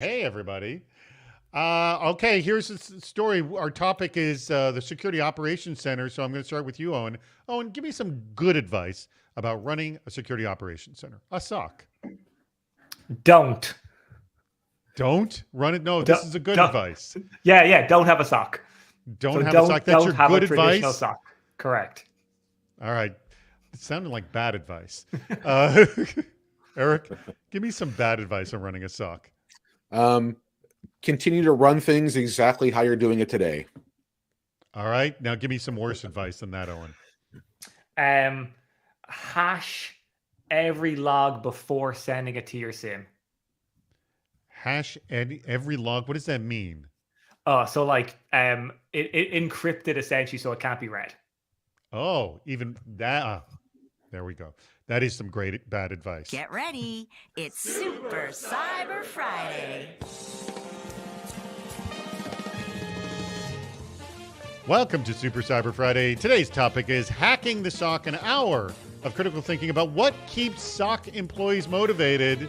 Hey, everybody. Okay, here's the story. Our topic is the Security Operations Center. So I'm going to start with you, Owen. Owen, give me some good advice about running a Security Operations Center, a SOC. Don't. Don't run it. No, this Don't, is a good don't advice. yeah, don't have a sock. Don't So have a SOC. That's don't your have a good traditional advice. sock. Correct. All right. It sounded like bad advice. Uh, Eric, give me some bad advice on running a SOC. Um, Continue to run things exactly how you're doing it today. All right. Now give me some worse advice than that, Owen. Hash every log before sending it to your SIM. Hash every log. What does that mean? Oh, so like it encrypted essentially so it can't be read. Oh, even that. There we go. That is some great bad advice. Get ready. It's Super Cyber Friday. Welcome to Super Cyber Friday. Today's topic is hacking the SOC, an hour of critical thinking about what keeps SOC employees motivated.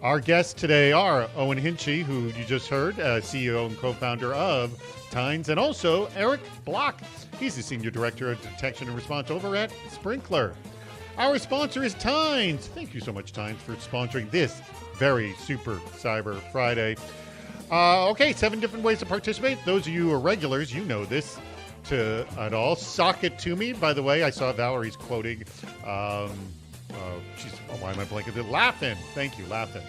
Our guests today are Owen Hinchy, who you just heard, CEO and co-founder of Tynes, and also Eric Block. He's the Senior Director of Detection and Response over at Sprinkler. Our sponsor is Tynes. Thank you so much, Tynes, for sponsoring this very Super Cyber Friday. Okay, 7 different ways to participate. Those of you who are regulars, you know this at all. Sock it to me. By the way, I saw Valerie's quoting. Why am I blanking? Laughing. Thank you, laughing.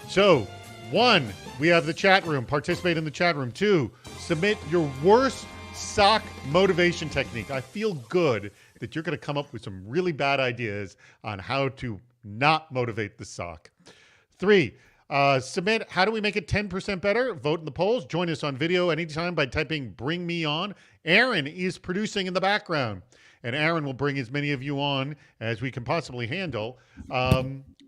So, 1, we have the chat room. Participate in the chat room. 2, submit your worst SOC motivation technique. I feel good that you're going to come up with some really bad ideas on how to not motivate the SOC. 3, submit how do we make it 10% better? Vote in the polls. Join us on video anytime by typing bring me on. Aaron is producing in the background, and Aaron will bring as many of you on as we can possibly handle.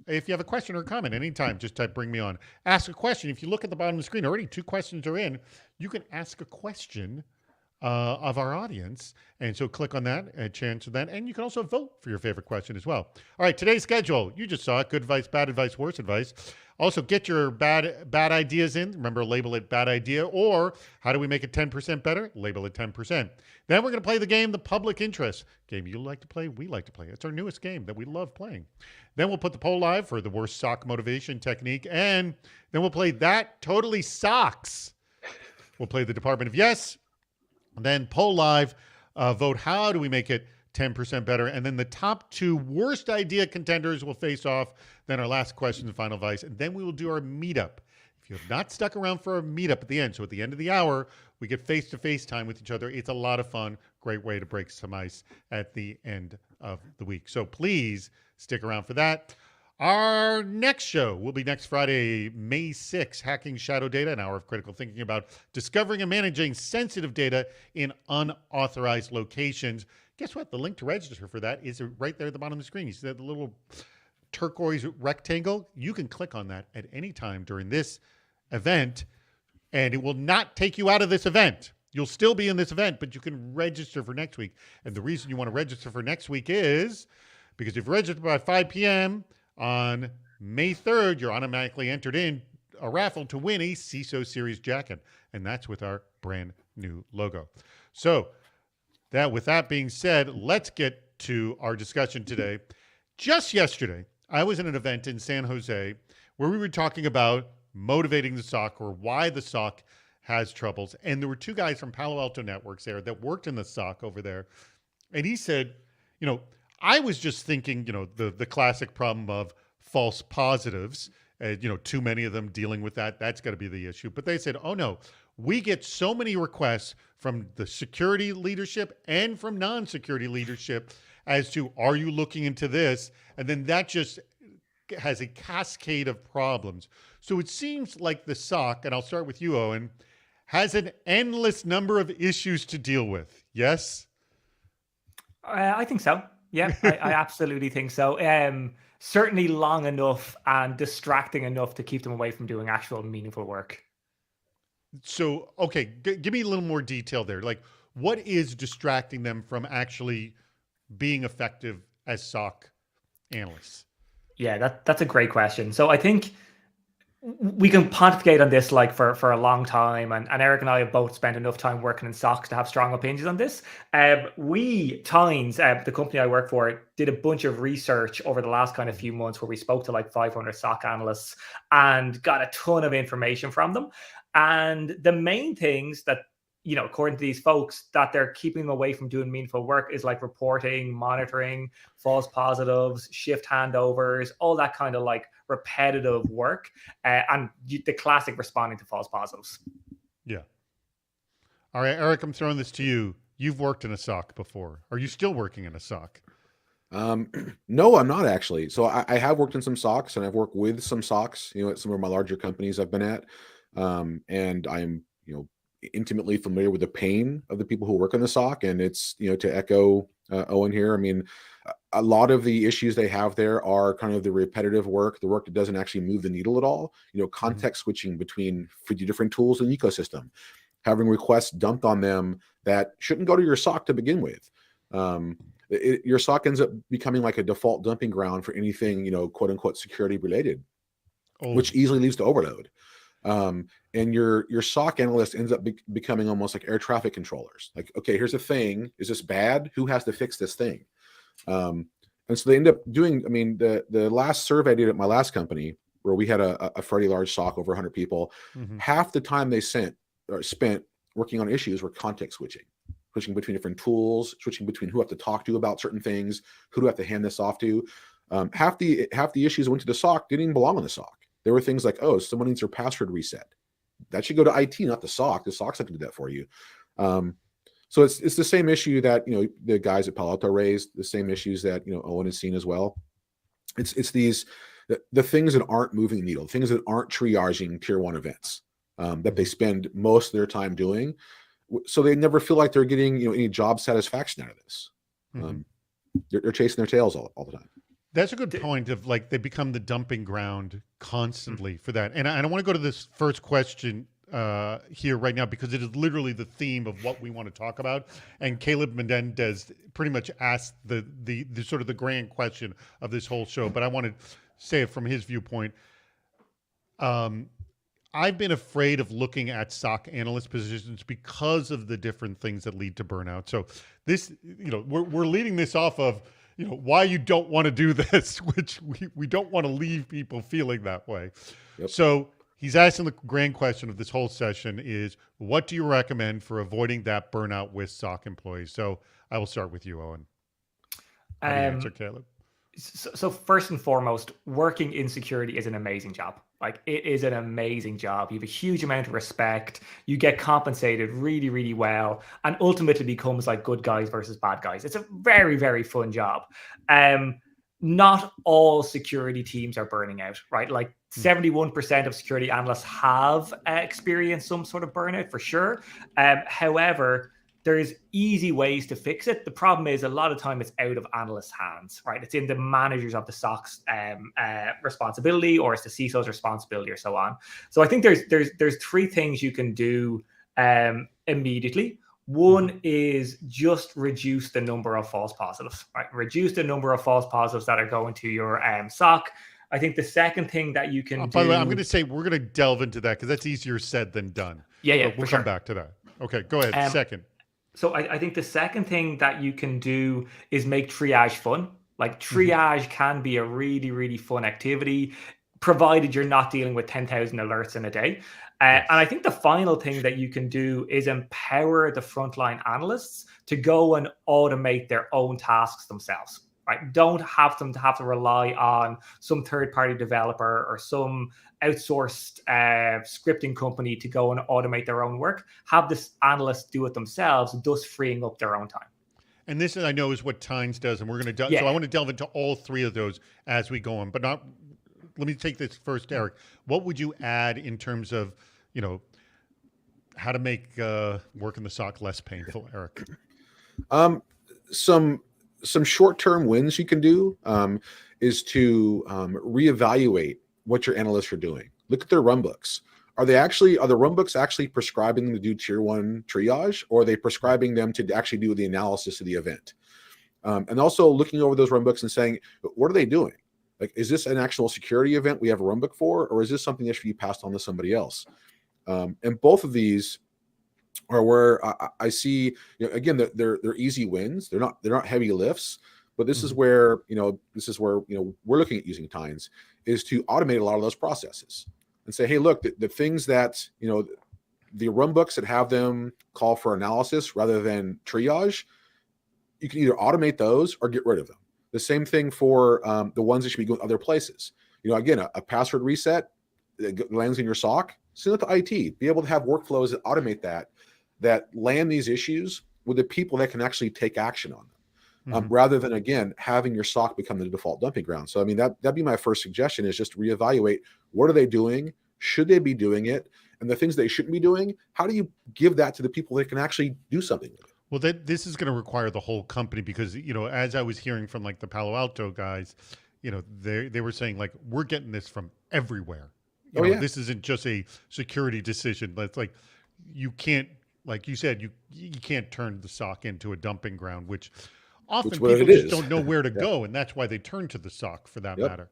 If you have a question or a comment anytime, just type bring me on. Ask a question. If you look at the bottom of the screen, already 2 questions are in. You can ask a question of our audience. And so click on that and chance for that. And you can also vote for your favorite question as well. All right, today's schedule. You just saw it. Good advice, bad advice, worse advice. Also, get your bad ideas in. Remember, label it bad idea. Or how do we make it 10% better? Label it 10%. Then we're going to play the game, The Public Interest. Game you like to play, we like to play. It's our newest game that we love playing. Then we'll put the poll live for the worst SOC motivation technique. And then we'll play That Totally Socks. We'll play the Department of Yes. Then poll live, vote how do we make it 10% better. And then the top 2 worst idea contenders will face off. Then our last question and final advice. And then we will do our meetup. If you have not stuck around for a meetup at the end, so at the end of the hour, we get face-to-face time with each other. It's a lot of fun. Great way to break some ice at the end of the week. So please stick around for that. Our next show will be next Friday, May 6th, Hacking Shadow Data, an hour of critical thinking about discovering and managing sensitive data in unauthorized locations. Guess what? The link to register for that is right there at the bottom of the screen. You see that little turquoise rectangle? You can click on that at any time during this event, and it will not take you out of this event. You'll still be in this event, but you can register for next week. And the reason you want to register for next week is because if you register by 5 p.m., on May 3rd, you're automatically entered in a raffle to win a CISO Series jacket, and that's with our brand new logo. So, with that being said, let's get to our discussion today. Just yesterday, I was at an event in San Jose where we were talking about motivating the SOC or why the SOC has troubles, and there were 2 guys from Palo Alto Networks there that worked in the SOC over there, and he said, I was just thinking, the classic problem of false positives, too many of them dealing with that. That's got to be the issue. But they said, oh, no, we get so many requests from the security leadership and from non-security leadership as to, are you looking into this? And then that just has a cascade of problems. So it seems like the SOC, and I'll start with you, Owen, has an endless number of issues to deal with. Yes? I think so. Yeah, I absolutely think so. Certainly long enough and distracting enough to keep them away from doing actual meaningful work. So, okay, give me a little more detail there. Like, what is distracting them from actually being effective as SOC analysts? Yeah, that's a great question. So I think we can pontificate on this like for a long time, and Eric and I have both spent enough time working in SOCs to have strong opinions on this. Tynes, the company I work for, did a bunch of research over the last kind of few months where we spoke to like 500 SOC analysts and got a ton of information from them. And the main things that, according to these folks, that they're keeping away from doing meaningful work is like reporting, monitoring, false positives, shift handovers, all that kind of like repetitive work, and the classic responding to false positives. Yeah. All right, Eric, I'm throwing this to you. You've worked in a SOC before. Are you still working in a SOC? No, I'm not actually. So I have worked in some SOCs, and I've worked with some SOCs, at some of my larger companies I've been at. And I'm, intimately familiar with the pain of the people who work in the SOC. And it's, to echo Owen here, I mean, a lot of the issues they have there are kind of the repetitive work, the work that doesn't actually move the needle at all, context switching between 50 different tools in the ecosystem, having requests dumped on them that shouldn't go to your SOC to begin with. Your SOC ends up becoming like a default dumping ground for anything, quote unquote, security related, which easily leads to overload. And your SOC analyst ends up becoming almost like air traffic controllers. Like, okay, here's a thing. Is this bad? Who has to fix this thing? And so they end up doing, I mean, the last survey I did at my last company, where we had a fairly large SOC, over 100 people, half the time they spent working on issues were context switching between different tools, switching between who have to talk to about certain things, who do I have to hand this off to. Half the issues that went to the SOC didn't even belong on the SOC. There were things like, oh, someone needs their password reset. That should go to IT, not the SOC. The SOC's not going to do that for you. So it's the same issue that the guys at Palo Alto raised, the same issues that Owen has seen as well. It's these the things that aren't moving the needle, things that aren't triaging tier 1 events that they spend most of their time doing. So they never feel like they're getting any job satisfaction out of this. They're chasing their tails all the time. That's a good point of like they become the dumping ground constantly for that. And I want to go to this first question here right now, because it is literally the theme of what we want to talk about. And Caleb Menendez pretty much asked the sort of the grand question of this whole show, but I want to say it from his viewpoint. I've been afraid of looking at SOC analyst positions because of the different things that lead to burnout. So this, we're leading this off of, why you don't want to do this, which we don't want to leave people feeling that way. Yep. So he's asking the grand question of this whole session is, what do you recommend for avoiding that burnout with SOC employees? So I will start with you, Owen. How do you answer, Caleb? So first and foremost, working in security is an amazing job. Like, it is an amazing job. You have a huge amount of respect. You get compensated really, really well, and ultimately becomes like good guys versus bad guys. It's a very, very fun job. Not all security teams are burning out, right? Like 71% of security analysts have experienced some sort of burnout for sure. However, there's easy ways to fix it. The problem is a lot of time it's out of analysts' hands, right? It's in the managers of the SOC's responsibility, or it's the CISO's responsibility, or so on. So I think there's 3 things you can do immediately. One is just reduce the number of false positives, right? Reduce the number of false positives that are going to your SOC. I think the second thing that you can do... By the way, I'm going to say we're going to delve into that because that's easier said than done. Yeah, but we'll come back to that. Okay, go ahead. Second. So I think the second thing that you can do is make triage fun. Like, triage can be a really, really fun activity, provided you're not dealing with 10,000 alerts in a day. And I think the final thing that you can do is empower the frontline analysts to go and automate their own tasks themselves. Right? Don't have them to have to rely on some third-party developer or some outsourced scripting company to go and automate their own work. Have this analyst do it themselves, thus freeing up their own time. And this, I know, is what Tynes does, and we're going to. So I want to delve into all 3 of those as we go on. But not. Let me take this first, Eric. What would you add in terms of, how to make work in the SOC less painful, Eric? Some short-term wins you can do is to reevaluate what your analysts are doing. Look at their runbooks. Are the runbooks actually prescribing them to do tier 1 triage, or are they prescribing them to actually do the analysis of the event? And also looking over those runbooks and saying, what are they doing? Like, is this an actual security event we have a runbook for, or is this something that should be passed on to somebody else? And both of these are where I see, again, they're easy wins. They're not heavy lifts, but this is where, we're looking at using Tines is to automate a lot of those processes and say, hey, look, the things that, the runbooks that have them call for analysis rather than triage, you can either automate those or get rid of them. The same thing for the ones that should be going other places. Again, a password reset that lands in your SOC, send it to IT. Be able to have workflows that automate that land these issues with the people that can actually take action on them, rather than, again, having your SOC become the default dumping ground. So, I mean, that'd be my first suggestion, is just reevaluate, what are they doing? Should they be doing it? And the things they shouldn't be doing, how do you give that to the people that can actually do something with it? Well, this is going to require the whole company, because, as I was hearing from like the Palo Alto guys, they were saying, like, we're getting this from everywhere. This isn't just a security decision. That's like, you can't, like you said, you can't turn the SOC into a dumping ground, which often people just don't know where to go, and that's why they turn to the SOC for that matter.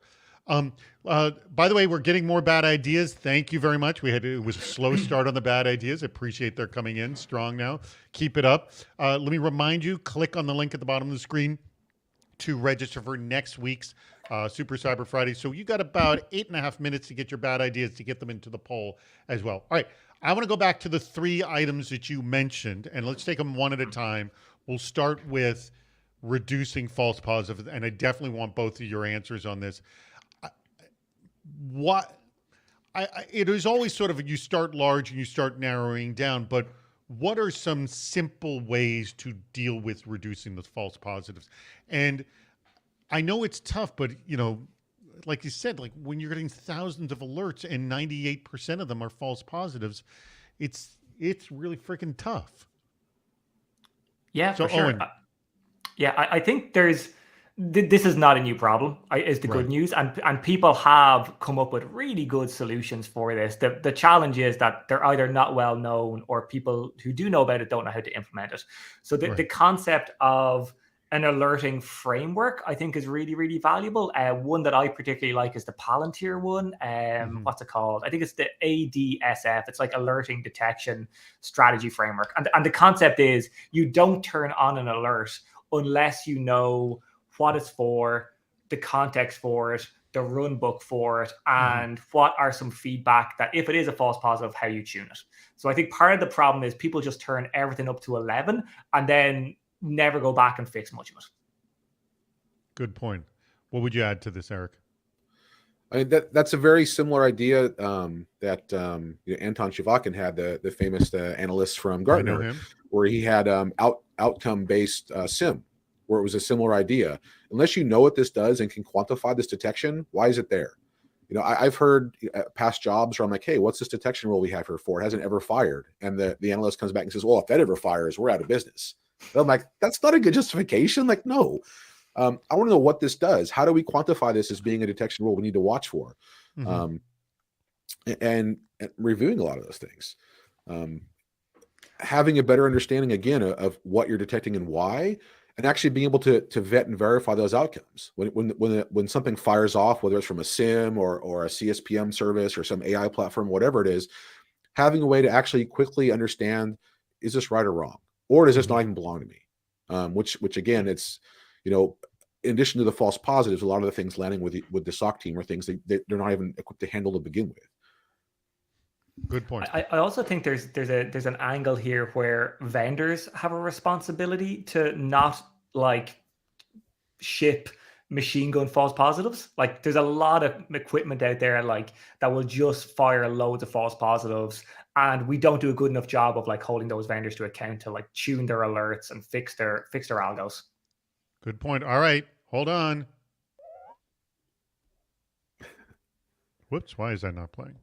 By the way, we're getting more bad ideas. Thank you very much. It was a slow start on the bad ideas. I appreciate their coming in strong now. Keep it up. Let me remind you, click on the link at the bottom of the screen to register for next week's Super Cyber Friday. So you got about 8.5 minutes to get your bad ideas, to get them into the poll as well. All right. I want to go back to the 3 items that you mentioned, and let's take them one at a time. We'll start with reducing false positives, and I definitely want both of your answers on this. It is always sort of, you start large and you start narrowing down, but what are some simple ways to deal with reducing the false positives? And I know it's tough, but like you said, like when you're getting thousands of alerts and 98% of them are false positives, it's really freaking tough. Yeah, so, for sure. Owen. I think this is not a new problem, is the good news. And people have come up with really good solutions for this. The challenge is that they're either not well known, or people who do know about it don't know how to implement it. So the concept of an alerting framework, I think, is really, really valuable. One that I particularly like is the Palantir one. What's it called? I think it's the ADSF. It's like Alerting Detection Strategy Framework. And the concept is, you don't turn on an alert unless you know what it's for, the context for it, the run book for it, and what are some feedback that, if it is a false positive, how you tune it. So I think part of the problem is people just turn everything up to 11 and then never go back and fix much of it. Good point. What would you add to this, Eric? I mean, that's a very similar idea that Anton Shivakin had, the famous analyst from Gartner, where he had outcome-based SIM, where it was a similar idea. Unless you know what this does and can quantify this detection, why is it there? I've heard past jobs where I'm like, hey, what's this detection rule we have here for? It hasn't ever fired. And the analyst comes back and says, well, if that ever fires, we're out of business. And I'm like, that's not a good justification. Like, no. I want to know what this does. How do we quantify this as being a detection rule we need to watch for? And reviewing a lot of those things. Having a better understanding, again, of what you're detecting and why, and actually being able to vet and verify those outcomes. When something fires off, whether it's from a SIM or a CSPM service or some AI platform, whatever it is, having a way to actually quickly understand, is this right or wrong? Or does this not even belong to me? Which again, it's, in addition to the false positives, a lot of the things landing with the SOC team are things they're not even equipped to handle to begin with. Good point. I also think there's an angle here where vendors have a responsibility to not like ship machine gun false positives. Like, there's a lot of equipment out there like that will just fire loads of false positives, and we don't do a good enough job of like holding those vendors to account to like tune their alerts and fix their algos. Good point. All right, hold on. Whoops, why is that not playing?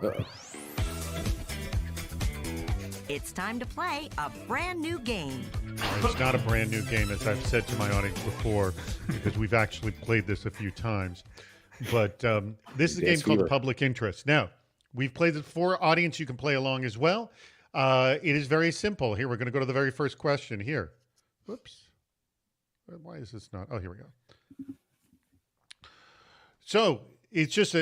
Uh-oh. It's time to play a brand new game. It's not a brand new game, as I've said to my audience before, because we've actually played this a few times. But this is a game called Public Interest. Now, we've played it before. Audience, you can play along as well. It is very simple. Here, we're going to go to the very first question here. Whoops. Why is this not? Oh, here we go. So it's just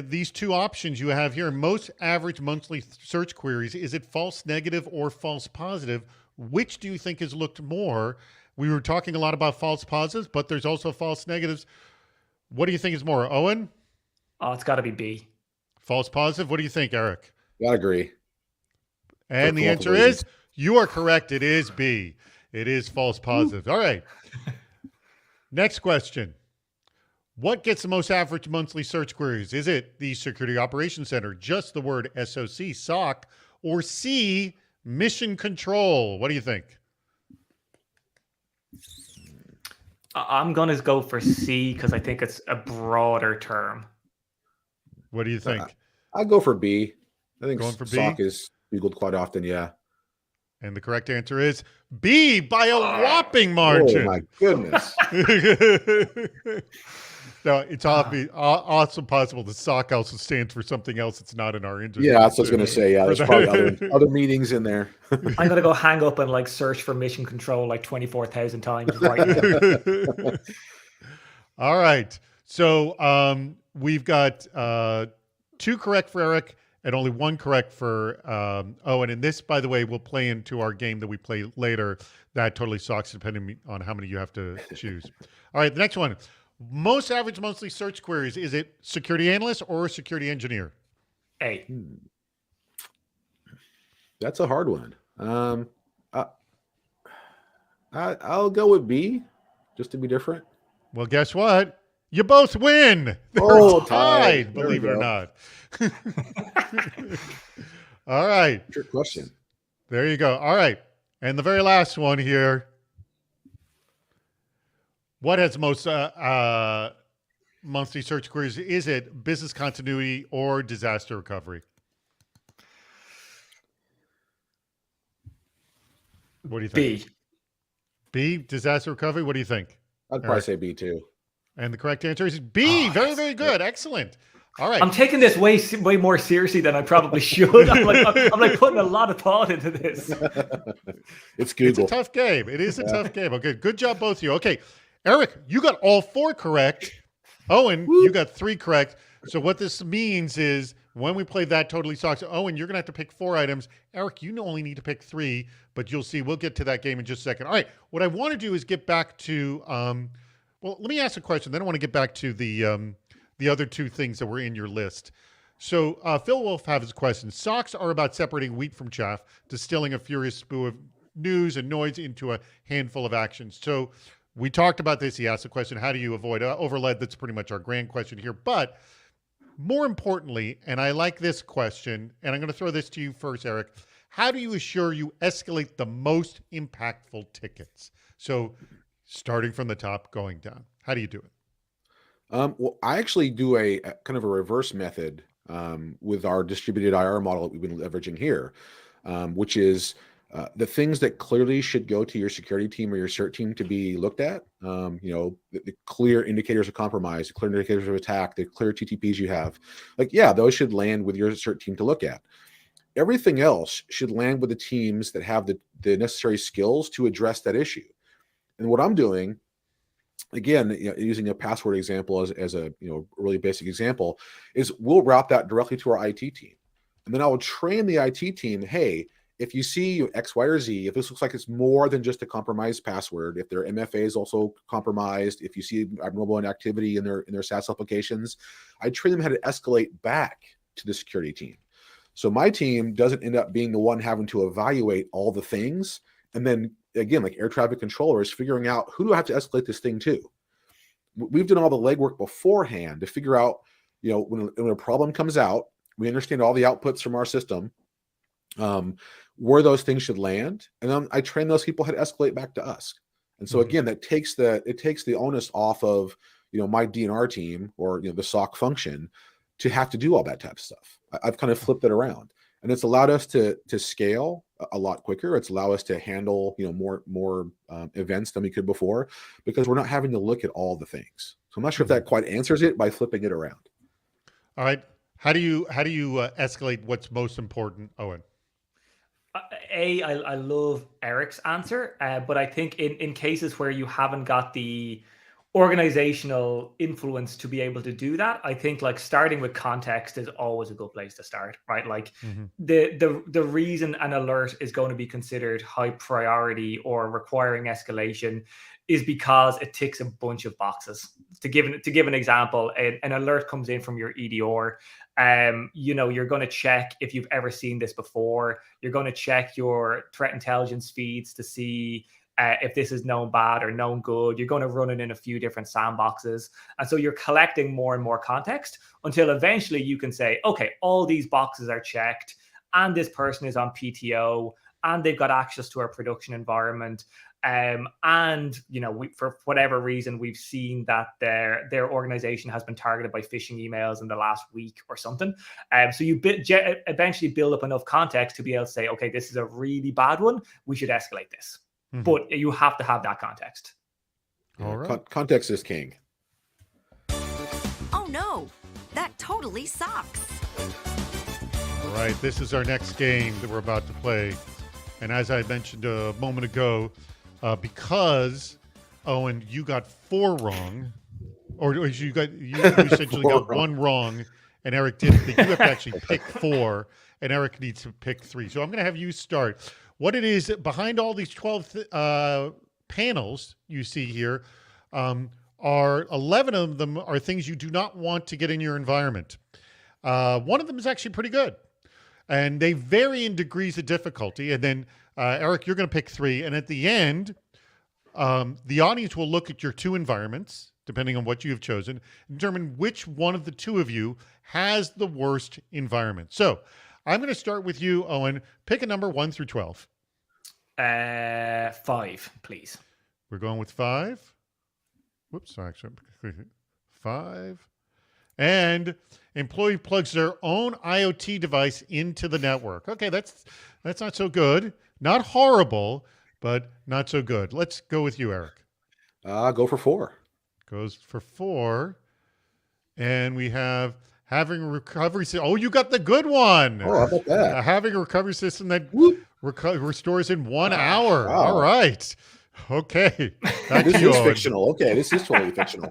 these two options you have here. Most average monthly search queries. Is it false negative or false positive? Which do you think has looked more? We were talking a lot about false positives, but there's also false negatives. What do you think is more, Owen? Oh, it's got to be B. False positive. What do you think, Eric? I agree. And the answer is you are correct. It is B. It is false positive. All right. Next question. What gets the most average monthly search queries? Is it the Security Operations Center, just the word SOC, SOC, or C, mission control? What do you think? I'm going to go for C because I think it's a broader term. What do you think? I'd go for B. I think Going for B? SOC is googled quite often, yeah. And the correct answer is B by a whopping margin. Oh, my goodness. No, it's also possible the SOC also stands for something else that's not in our industry. Yeah, that's what I was going to say. Yeah, there's probably other meetings in there. I'm going to go hang up and like search for mission control like 24,000 times right now. All right. So we've got 2 correct for Eric and only 1 correct for Owen. And this, by the way, will play into our game that we play later. That totally sucks depending on how many you have to choose. All right, the next one. Most average monthly search queries. Is it security analyst or security engineer? A. That's a hard one. I'll go with B, just to be different. Well, guess what? You both win. They're tied, believe it or not. All right. Trick question. There you go. All right. And the very last one here. What has most monthly search queries? Is it business continuity or disaster recovery? What do you think? B. B, disaster recovery. What do you think? I'd probably say B too. And the correct answer is B. Very, very good. Excellent. All right. I'm taking this way more seriously than I probably should. I'm like putting a lot of thought into this. It's Google. It's a tough game. It is a tough game. Okay, good job, both of you. Okay, Eric, you got all 4 correct. Owen, you got 3 correct. So what this means is when we play That Totally Sucks, Owen, you're going to have to pick 4 items. Eric, you only need to pick 3, but you'll see. We'll get to that game in just a second. All right, what I want to do is get back to, well, let me ask a question. Then I want to get back to the other 2 things that were in your list. So Phil Wolf has a question. SOCs are about separating wheat from chaff, distilling a furious spew of news and noise into a handful of actions. So we talked about this. He asked the question, how do you avoid overlead? That's pretty much our grand question here. But more importantly, and I like this question, and I'm going to throw this to you first, Eric. How do you assure you escalate the most impactful tickets? So starting from the top, going down. How do you do it? Well, I actually do a kind of a reverse method with our distributed IR model that we've been leveraging here, which is the things that clearly should go to your security team or your CERT team to be looked at. The clear indicators of compromise, the clear indicators of attack, the clear TTPs you have. Like, yeah, those should land with your CERT team to look at. Everything else should land with the teams that have the necessary skills to address that issue. And what I'm doing, again, using a password example as a really basic example, is we'll route that directly to our IT team. And then I will train the IT team, hey, if you see X, Y, or Z, if this looks like it's more than just a compromised password, if their MFA is also compromised, if you see abnormal activity in their SaaS applications, I train them how to escalate back to the security team. So my team doesn't end up being the one having to evaluate all the things. And then again, like air traffic controllers, figuring out who do I have to escalate this thing to? We've done all the legwork beforehand to figure out, when a problem comes out, we understand all the outputs from our system, where those things should land. And then I train those people how to escalate back to us. And so again, it takes the onus off of, my DNR team or, the SOC function to have to do all that type of stuff. I've kind of flipped it around, and it's allowed us to scale a lot quicker. It's allowed us to handle, more events than we could before, because we're not having to look at all the things. So I'm not sure if that quite answers it by flipping it around. All right. How do you escalate what's most important, Owen? I love Eric's answer, but I think in cases where you haven't got the organizational influence to be able to do that, I think like starting with context is always a good place to start, right? Like the reason an alert is going to be considered high priority or requiring escalation is because it ticks a bunch of boxes. To give an example, an alert comes in from your EDR. You're going to check if you've ever seen this before. You're going to check your threat intelligence feeds to see if this is known bad or known good. You're going to run it in a few different sandboxes. And so you're collecting more and more context until eventually you can say, okay, all these boxes are checked and this person is on PTO and they've got access to our production environment. For whatever reason, we've seen that their organization has been targeted by phishing emails in the last week or something. So you eventually build up enough context to be able to say, okay, this is a really bad one. We should escalate this. But you have to have that context. All right. Context is king. Oh no, that totally sucks. All right, this is our next game that we're about to play. And as I mentioned a moment ago, because, Owen, you got 4 wrong, or you essentially got 1 wrong, and Eric didn't, but you have to actually pick 4, and Eric needs to pick 3. So I'm going to have you start. What it is behind all these 12 panels you see here are 11 of them are things you do not want to get in your environment. One of them is actually pretty good, and they vary in degrees of difficulty. And then, Eric, you're going to pick 3. And at the end, the audience will look at your 2 environments, depending on what you have chosen, and determine which one of the 2 of you has the worst environment. So I'm going to start with you, Owen. Pick a number 1 through 12. 5, please. We're going with 5. Whoops, actually, 5. And employee plugs their own IoT device into the network. Okay, that's not so good. Not horrible, but not so good. Let's go with you, Eric. Go for 4. Goes for 4. And we have having a recovery system. Oh, you got the good one. Oh, how about that? Having a recovery system that restores in 1 hour. Wow. All right. Okay. This is fictional. Okay, this is totally fictional.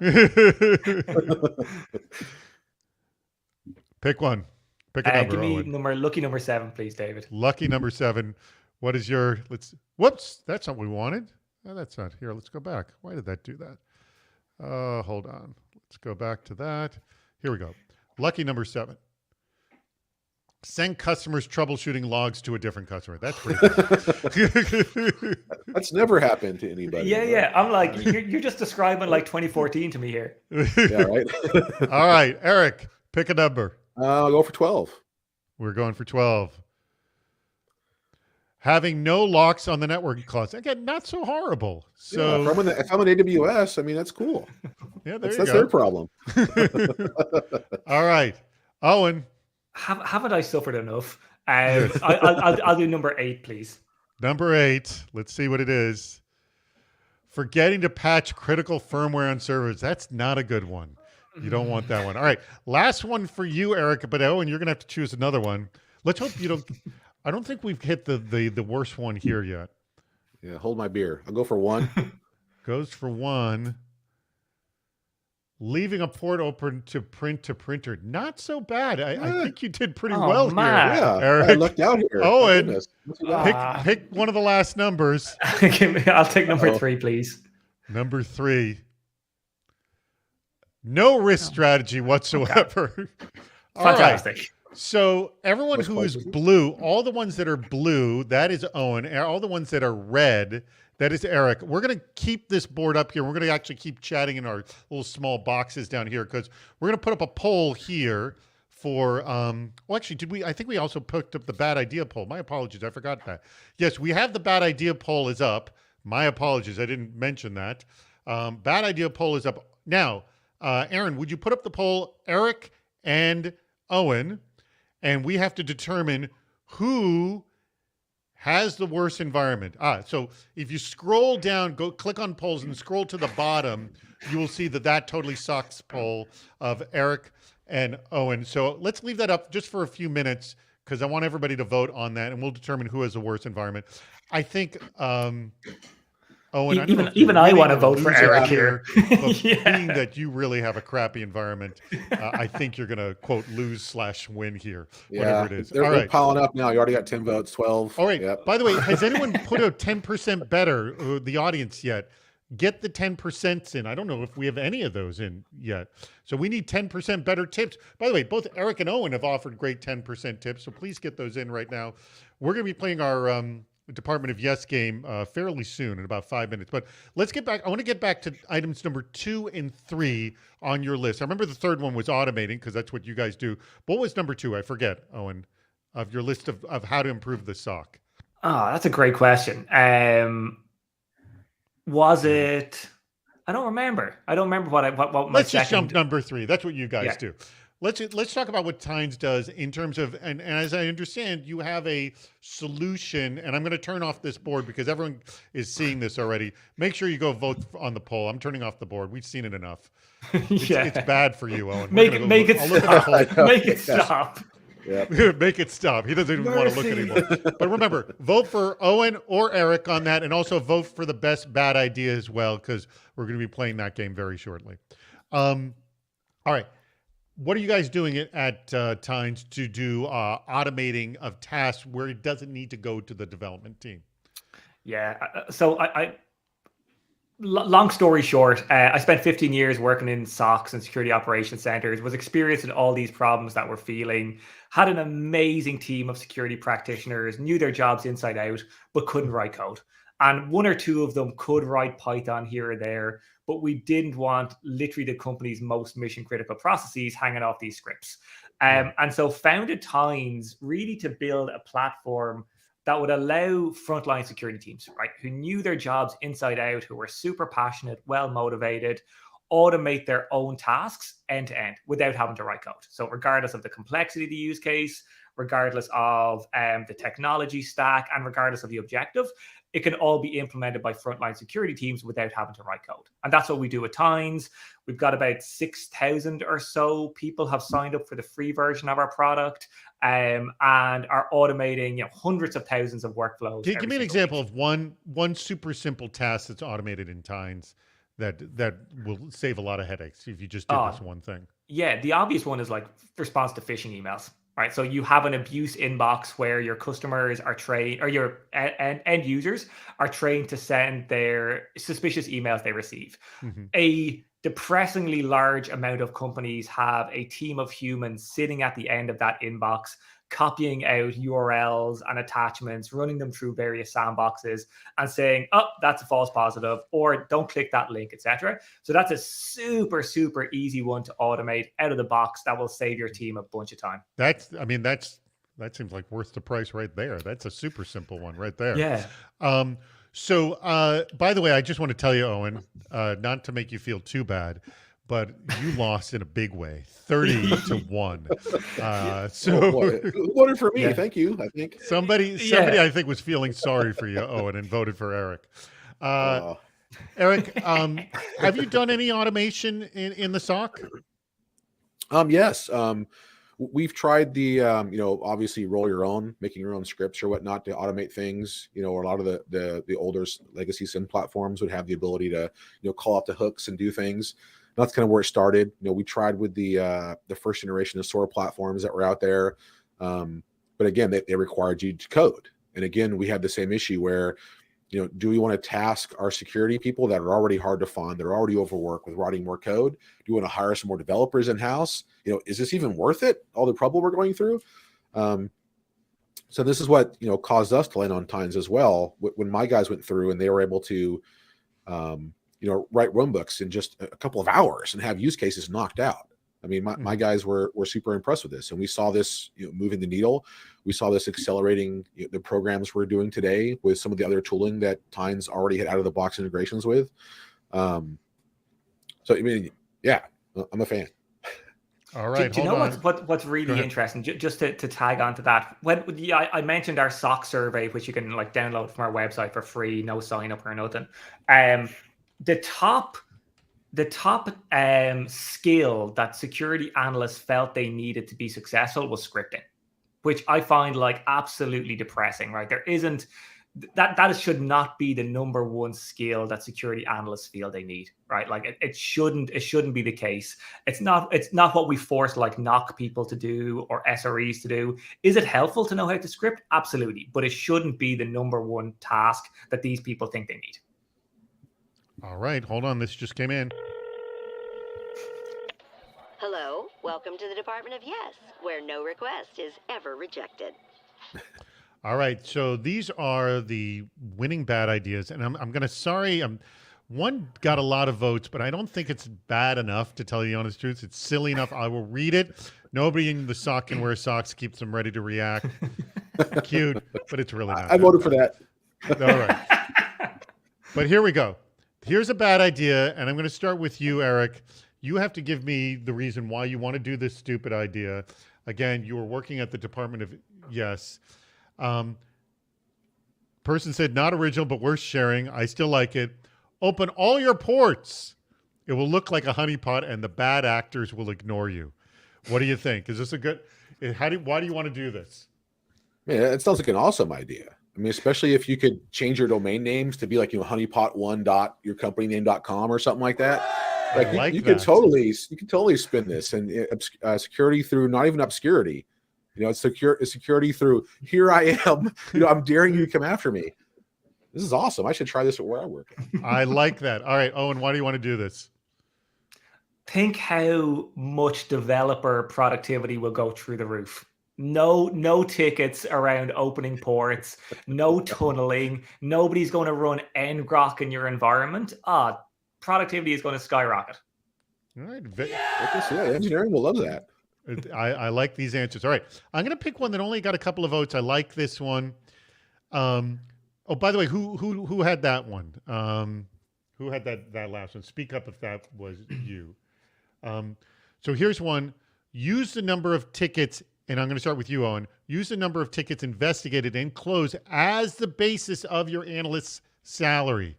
Pick one. Pick a number. Give me Owen. lucky number 7, please, David. Lucky number 7. What is your? Whoops, that's not what we wanted. Oh, that's not here. Let's go back. Why did that do that? Hold on. Let's go back to that. Here we go. Lucky number 7. Send customers troubleshooting logs to a different customer. That's pretty good. That's never happened to anybody. Yeah, yeah. I'm like, you're just describing like 2014 to me here. Yeah, right. All right, Eric, pick a number. I'll go for 12. We're going for 12. Having no locks on the networking clause. Again, not so horrible. So yeah, if I'm an AWS, I mean, that's cool. Yeah, that's their problem. All right, Owen. Haven't I suffered enough? I'll do number 8, please. Number 8. Let's see what it is. Forgetting to patch critical firmware on servers. That's not a good one. You don't want that one. All right. Last one for you, Eric. But Owen, you're going to have to choose another one. Let's hope you don't. I don't think we've hit the worst one here yet. Yeah, hold my beer. I'll go for 1. Goes for 1. Leaving a port open to print to printer. Not so bad. I think you did pretty well man. here. Yeah, Eric. I lucked out here. Owen, pick one of the last numbers. I'll take number 3, please. Number 3. No risk strategy whatsoever. Okay. Fantastic. Right. So everyone who is blue, all the ones that are blue, that is Owen. All the ones that are red, that is Eric. We're going to keep this board up here. We're going to actually keep chatting in our little small boxes down here because we're going to put up a poll here for, I think we also picked up the bad idea poll. My apologies. I forgot that. Yes, we have the bad idea poll is up. My apologies. I didn't mention that. Bad idea poll is up. Now, Aaron, would you put up the poll, Eric and Owen, and we have to determine who has the worst environment. So if you scroll down, go click on polls and scroll to the bottom, you will see that totally sucks poll of Eric and Owen. So let's leave that up just for a few minutes because I want everybody to vote on that and we'll determine who has the worst environment. I think Owen, I don't know if you're Even I winning want to or vote for losing Eric here. but Yeah. being that you really have a crappy environment, I think you're going to quote lose/win here, whatever it is. They're piling up now. You already got 10 votes, 12. All right. Yep. By the way, has anyone put a 10% better, the audience yet? Get the 10% in. I don't know if we have any of those in yet. So we need 10% better tips. By the way, both Eric and Owen have offered great 10% tips. So please get those in right now. We're going to be playing our Department of Yes game fairly soon in about 5 minutes. But let's get back. I want to get back to items number 2 and 3 on your list. I remember the third one was automating because that's what you guys do. What was number 2? I forget, Owen, of your list of how to improve the SOC. Oh, that's a great question. Was it? I don't remember. I don't remember what my Let's second... just jump number 3. That's what you guys Yeah. do. Let's talk about what Tynes does in terms of, and as I understand, you have a solution, and I'm going to turn off this board because everyone is seeing this already. Make sure you go vote on the poll. I'm turning off the board. We've seen it enough. It's bad for you, Owen. Make it stop. Make it stop. Yeah. Make it stop. He doesn't even want to look anymore. But remember, vote for Owen or Eric on that, and also vote for the best bad idea as well, because we're going to be playing that game very shortly. All right. What are you guys doing at Tynes to do automating of tasks where it doesn't need to go to the development team? Yeah. So long story short, I spent 15 years working in SOCs and security operations centers, was experiencing all these problems that we're feeling, had an amazing team of security practitioners, knew their jobs inside out, but couldn't write code. And one or two of them could write Python here or there, but we didn't want literally the company's most mission critical processes hanging off these scripts. And so founded Tynes really to build a platform that would allow frontline security teams, right, who knew their jobs inside out, who were super passionate, well motivated, automate their own tasks end to end without having to write code. So regardless of the complexity of the use case, regardless of the technology stack, and regardless of the objective, it can all be implemented by frontline security teams without having to write code. And that's what we do at Tynes. We've got about 6,000 or so people have signed up for the free version of our product, and are automating hundreds of thousands of workflows. Give me an example of one super simple task that's automated in Tynes that will save a lot of headaches if you just did this one thing. Yeah, the obvious one is like response to phishing emails. Right, so you have an abuse inbox where your customers are trained, or your end users are trained to send their suspicious emails they receive. Mm-hmm. A depressingly large amount of companies have a team of humans sitting at the end of that inbox, copying out URLs and attachments, running them through various sandboxes and saying, oh, that's a false positive, or don't click that link, etc. So that's a super, super easy one to automate out of the box that will save your team a bunch of time. That seems like worth the price right there. That's a super simple one right there. Yeah. So by the way, I just want to tell you, Owen, not to make you feel too bad, but you lost in a big way, 30-1. So voted for me. Yeah. Thank you. I think somebody I think was feeling sorry for you, Owen, and voted for Eric. Eric, have you done any automation in the SOC? Yes. We've tried the obviously making your own scripts or whatnot to automate things. A lot of the older legacy SIM platforms would have the ability to call out the hooks and do things. That's kind of where it started. We tried with the first generation of SOAR platforms that were out there, but again, they required you to code. And again, we had the same issue where, do we want to task our security people that are already hard to find, they're already overworked with writing more code? Do we want to hire some more developers in house? Is this even worth it? All the trouble we're going through. So this is what caused us to land on Tynes as well. When my guys went through and they were able to write runbooks in just a couple of hours and have use cases knocked out. I mean, my guys were super impressed with this, and we saw this moving the needle. We saw this accelerating the programs we're doing today with some of the other tooling that Tynes already had out of the box integrations with. So I mean, yeah, I'm a fan. All right. Do you know what's really interesting? Just to tag onto that, I mentioned our SOC survey, which you can download from our website for free, no sign up or nothing. The top skill that security analysts felt they needed to be successful was scripting, which I find absolutely depressing, right? that should not be the number one skill that security analysts feel they need, right? Like it shouldn't be the case. It's not what we force like NOC people to do or SREs to do. Is it helpful to know how to script? Absolutely, but it shouldn't be the number one task that these people think they need. All right, hold on. This just came in. Hello, welcome to the Department of Yes, where no request is ever rejected. All right, so these are the winning bad ideas, and I'm gonna one got a lot of votes, but I don't think it's bad enough, to tell you the honest truth. It's silly enough. I will read it. Nobody in the SOC can wear socks, keeps them ready to react. Cute, but it's really not. I voted for that. All right. But here we go. Here's a bad idea, and I'm going to start with you, Eric. You have to give me the reason why you want to do this stupid idea. Again, you were working at the Department of Yes. Person said, not original, but worth sharing. I still like it. Open all your ports. It will look like a honeypot, and the bad actors will ignore you. What do you think? Is this a good? Why do you want to do this? Yeah, it sounds like an awesome idea. I mean, especially if you could change your domain names to be like, honeypot1.yourcompanyname.com or something like that. Like, you could totally spin this and security through not even obscurity. It's security through here I am. I'm daring you to come after me. This is awesome. I should try this at where I work. I like that. All right, Owen, why do you want to do this? Think how much developer productivity will go through the roof. No tickets around opening ports, no tunneling. Nobody's going to run ngrok in your environment. Productivity is going to skyrocket. All right. Engineering will love that. I like these answers. All right. I'm going to pick one that only got a couple of votes. I like this one. Oh, by the way, who had that one? Who had that last one? Speak up if that was you. So here's one. Use the number of tickets, and I'm going to start with you, Owen. Use the number of tickets investigated and closed as the basis of your analyst's salary.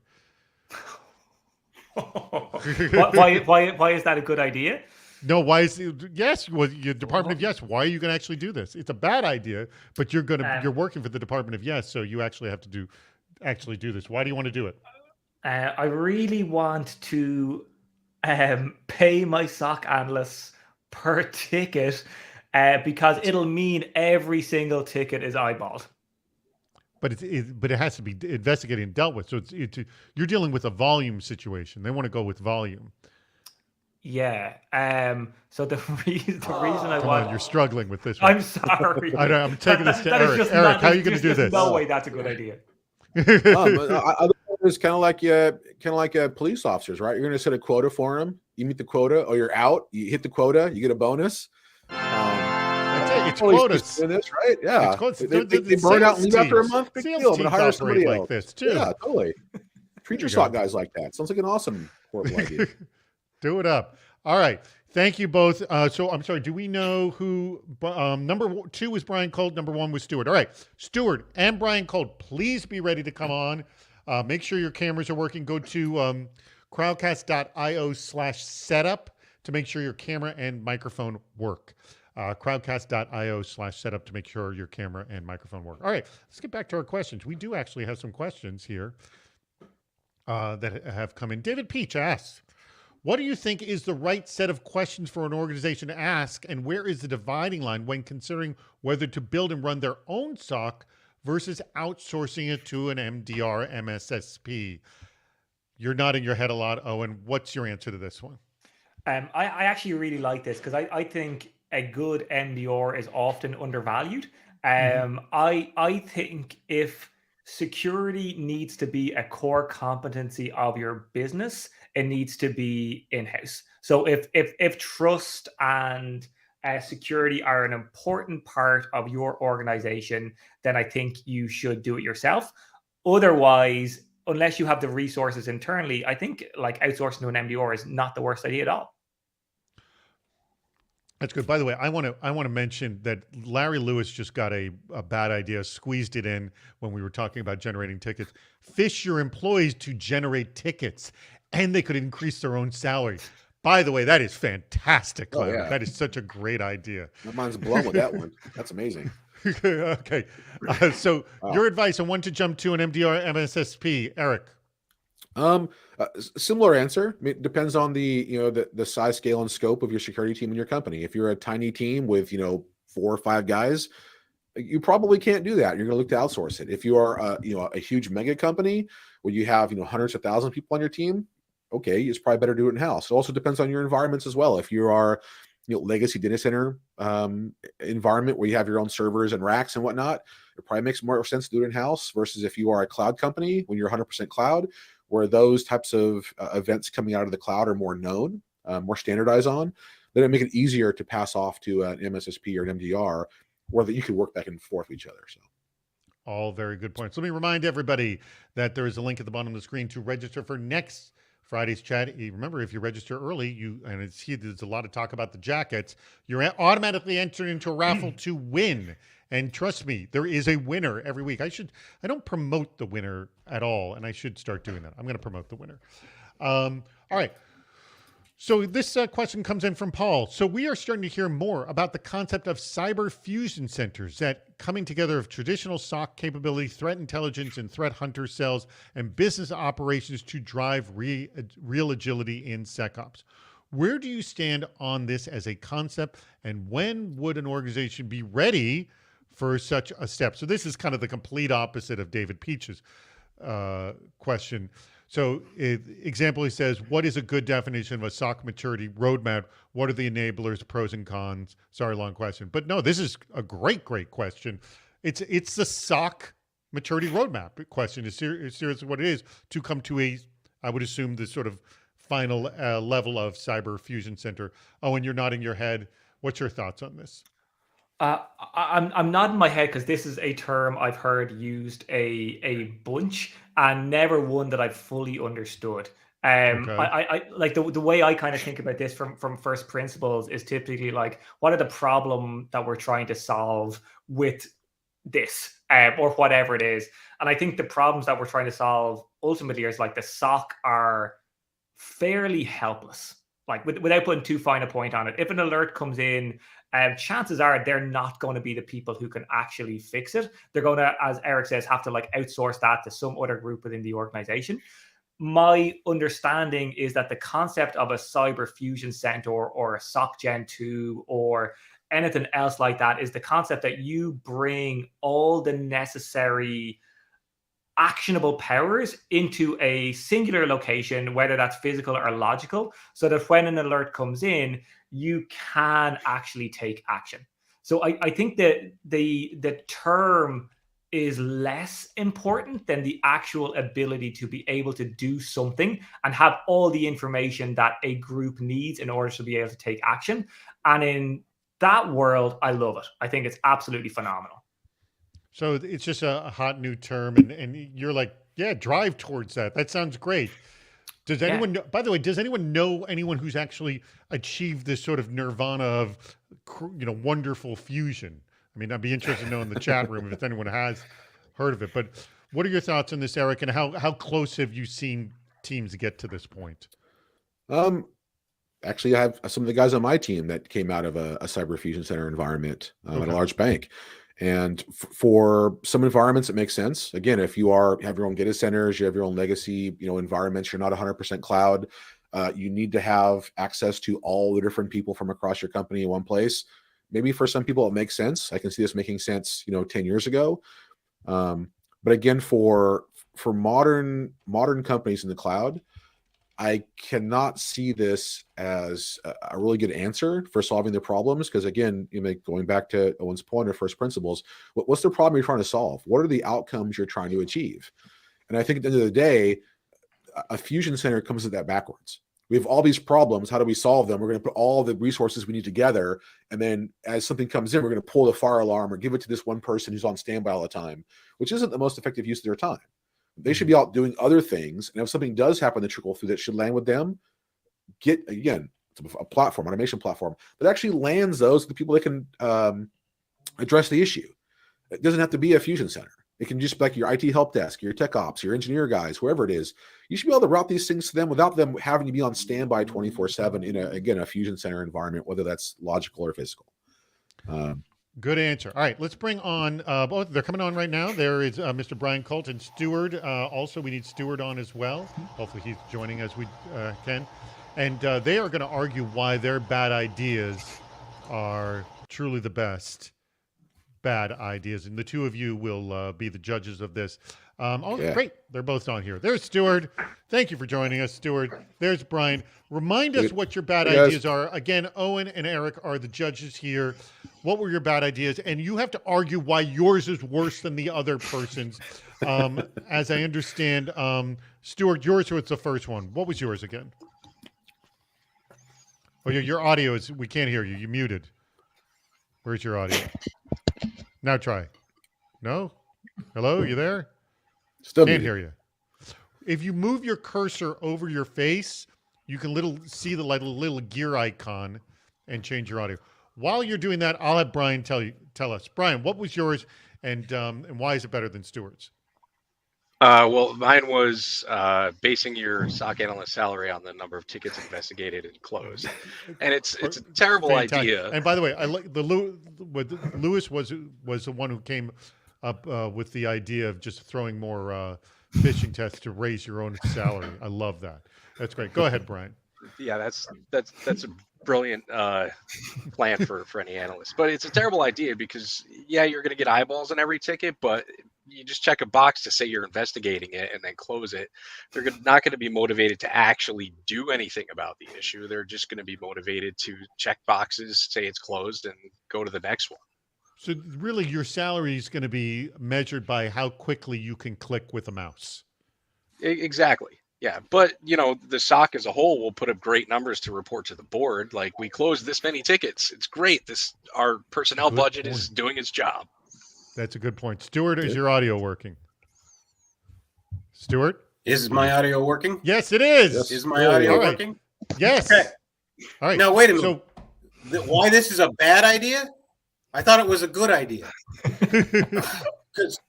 Why is that a good idea? No, why is it? Yes, well, your Department of Yes. Why are you going to actually do this? It's a bad idea, but you're working for the Department of Yes, so you actually have to do this. Why do you want to do it? I really want to pay my SOC analysts per ticket because it'll mean every single ticket is eyeballed. But it has to be investigated and dealt with. So you're dealing with a volume situation. They want to go with volume. Yeah. So the reason I want... You're struggling with this one. I'm sorry. I'm taking this to Eric. Eric, how are you going to do this? No way that's a good idea. It's kind of like police officers, right? You're going to set a quota for them. You meet the quota, or you're out. You hit the quota, you get a bonus. It's quotas. In this, right? Yeah. They burn out and leave after a month. Big deal. I'm going to hire somebody else. Like this too. Yeah, totally. Treat your SOC guys like that. Sounds like an awesome horrible idea. Do it up. All right. Thank you both. So I'm sorry. Do we know who number 2 was Brian Colt? Number 1 was Stuart. All right. Stuart and Brian Colt, please be ready to come on. Make sure your cameras are working. Go to crowdcast.io/setup to make sure your camera and microphone work. Crowdcast.io/setup to make sure your camera and microphone work. All right. Let's get back to our questions. We do actually have some questions here that have come in. David Peach asks, what do you think is the right set of questions for an organization to ask, and where is the dividing line when considering whether to build and run their own SOC versus outsourcing it to an MDR MSSP? You're nodding your head a lot, Owen. What's your answer to this one? I actually really like this because I think a good MDR is often undervalued. I think if security needs to be a core competency of your business, it needs to be in-house. So if trust and security are an important part of your organization, then I think you should do it yourself. Otherwise, unless you have the resources internally, I think like outsourcing to an MDR is not the worst idea at all. That's good. By the way, I want to mention that Larry Lewis just got a bad idea, squeezed it in when we were talking about generating tickets. Fish your employees to generate tickets, and they could increase their own salary. By the way, that is fantastic, Larry. Yeah. That is such a great idea. My mind's blown with that one. That's amazing. Okay. So Wow. your advice on when to jump to an MDR MSSP, Eric? Similar answer. I mean, it depends on the size, scale, and scope of your security team in your company. If you're a tiny team with 4 or 5 guys, you probably can't do that. You're going to look to outsource it. If you are a huge mega company where you have hundreds of thousands of people on your team, okay, it's probably better to do it in house. It also depends on your environments as well. If you are legacy data center environment where you have your own servers and racks and whatnot, it probably makes more sense to do it in house versus if you are a cloud company when you're 100% cloud, where those types of events coming out of the cloud are more known, more standardized on, then it make it easier to pass off to an MSSP or an MDR, or that you can work back and forth with each other. So, all very good points. Let me remind everybody that there is a link at the bottom of the screen to register for next Friday's chat. Remember, if you register early, there's a lot of talk about the jackets, you're automatically entered into a raffle to win. And trust me, there is a winner every week. I don't promote the winner at all, and I should start doing that. I'm going to promote the winner. All right. So this question comes in from Paul. So we are starting to hear more about the concept of cyber fusion centers, that coming together of traditional SOC capability, threat intelligence, and threat hunter cells, and business operations to drive real agility in SecOps. Where do you stand on this as a concept, and when would an organization be ready for such a step? So this is kind of the complete opposite of David Peach's question. So example, he says, what is a good definition of a SOC maturity roadmap? What are the enablers, pros and cons? Sorry, long question. But no, this is a great question. It's the SOC maturity roadmap question is seriously what it is to come to I would assume, the sort of final level of cyber fusion center. Oh, and you're nodding your head. What's your thoughts on this? I'm nodding my head because this is a term I've heard used a bunch and never one that I've fully understood. Okay. I like the way I kind of think about this from first principles is typically like, what are the problem that we're trying to solve with this or whatever it is? And I think the problems that we're trying to solve ultimately is like the SOC are fairly helpless, like without putting too fine a point on it. If an alert comes in, chances are they're not going to be the people who can actually fix it. They're going to, as Eric says, have to like outsource that to some other group within the organization. My understanding is that the concept of a cyber fusion center or a SOC Gen 2 or anything else like that is the concept that you bring all the necessary actionable powers into a singular location, whether that's physical or logical, so that when an alert comes in, you can actually take action. So I think that the term is less important than the actual ability to be able to do something and have all the information that a group needs in order to be able to take action. And in that world, I love it. I think it's absolutely phenomenal. So it's just a hot new term, and you're like, yeah, drive towards that. That sounds great. Does anyone know, by the way, does anyone know anyone who's actually achieved this sort of nirvana of, wonderful fusion? I mean, I'd be interested to know in the chat room if anyone has heard of it. But what are your thoughts on this, Eric, and how close have you seen teams get to this point? Actually, I have some of the guys on my team that came out of a cyber fusion center environment at a large bank. And for some environments, it makes sense. Again, if you have your own data centers, you have your own legacy, environments, you're not 100% cloud, you need to have access to all the different people from across your company in one place. Maybe for some people, it makes sense. I can see this making sense, 10 years ago. But again, for modern companies in the cloud, I cannot see this as a really good answer for solving the problems. Because again, going back to Owen's point of first principles, what's the problem you're trying to solve? What are the outcomes you're trying to achieve? And I think at the end of the day, a fusion center comes at that backwards. We have all these problems. How do we solve them? We're going to put all the resources we need together. And then as something comes in, we're going to pull the fire alarm or give it to this one person who's on standby all the time, which isn't the most effective use of their time. They should be out doing other things. And if something does happen to trickle through that should land with them, get, again, a platform, automation platform that actually lands those to the people that can address the issue. It doesn't have to be a fusion center. It can just be like your IT help desk, your tech ops, your engineer guys, whoever it is. You should be able to route these things to them without them having to be on standby 24/7 in a fusion center environment, whether that's logical or physical. Good answer. All right, let's bring on both. They're coming on right now. There is Mr. Brian Colt and Stewart. Also, we need Stewart on as well. Hopefully, he's joining as we can. And they are going to argue why their bad ideas are truly the best bad ideas. And the two of you will be the judges of this. Great. They're both on here. There's Stewart. Thank you for joining us, Stewart. There's Brian. Remind us what your bad ideas are. Again, Owen and Eric are the judges here. What were your bad ideas? And you have to argue why yours is worse than the other person's. As I understand, Stewart, yours was the first one. What was yours again? Oh, your audio is, we can't hear you. You muted. Where's your audio? Now try. No? Hello, you there? Still Can't muted. hear you. If you move your cursor over your face, you can see the little gear icon and change your audio. While you're doing that, I'll have Brian tell us. Brian, what was yours, and why is it better than Stewart's? Well, mine was basing your SOC analyst salary on the number of tickets investigated and closed, and it's a terrible idea. And by the way, I like Lewis was the one who came up with the idea of just throwing more phishing tests to raise your own salary. I love that. That's great. Go ahead, Brian. Yeah, that's a brilliant plan for any analyst, but it's a terrible idea because you're going to get eyeballs on every ticket, but you just check a box to say you're investigating it and then close it. They're not going to be motivated to actually do anything about the issue. They're just going to be motivated to check boxes, say it's closed, and go to the next one. So really, your salary is going to be measured by how quickly you can click with a mouse. Exactly. Yeah, but the SOC as a whole will put up great numbers to report to the board. Like, we closed this many tickets. It's great. Our personnel budget is doing its job. That's a good point. Stewart, is your audio working? Stewart? Is my audio working? Yes, it is. Yes. Is my audio working? Yes. Okay. All right. Now, wait a minute. Why this is a bad idea? I thought it was a good idea. Because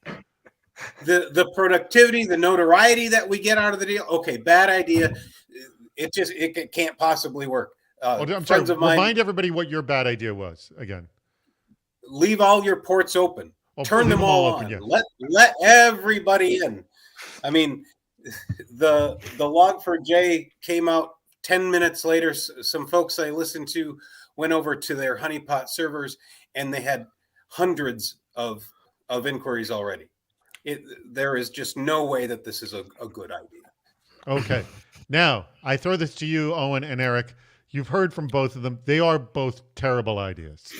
the productivity, the notoriety that we get out of the deal, okay, bad idea. It can't possibly work. I'm sorry. Remind everybody what your bad idea was again. Leave all your ports open. Turn them all on. Yes. Let everybody in. I mean, the Log4j came out 10 minutes later. Some folks I listened to went over to their honeypot servers, and they had hundreds of inquiries already. There is just no way that this is a good idea. Okay. Now, I throw this to you, Owen and Eric. You've heard from both of them. They are both terrible ideas.